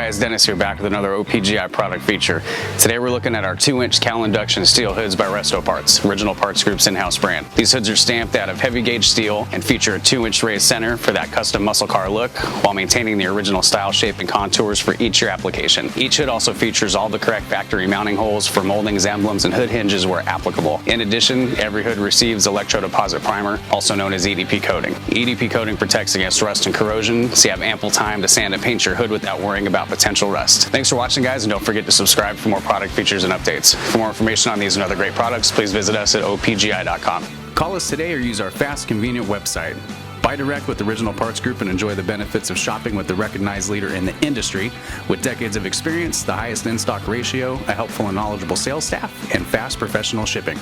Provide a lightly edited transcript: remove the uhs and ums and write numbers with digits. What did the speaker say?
guys, Dennis here, back with another OPGI product feature. Today we're looking at our 2-inch Cowl induction steel hoods by Resto Parts, original Parts Group's in-house brand. These hoods are stamped out of heavy gauge steel and feature a 2-inch raised center for that custom muscle car look, while maintaining the original style, shape, and contours for each year application. Each hood also features all the correct factory mounting holes for moldings, emblems, and hood hinges where applicable. In addition, every hood receives electrodeposit primer, also known as EDP coating. EDP coating protects against rust and corrosion, so you have ample time to sand and paint your hood without worrying about potential rust. Thanks for watching, guys, and don't forget to subscribe for more product features and updates. For more information on these and other great products, please visit us at opgi.com. Call us today or use our fast, convenient website. Buy direct with Original Parts Group and enjoy the benefits of shopping with the recognized leader in the industry with decades of experience, the highest in-stock ratio, a helpful and knowledgeable sales staff, and fast professional shipping.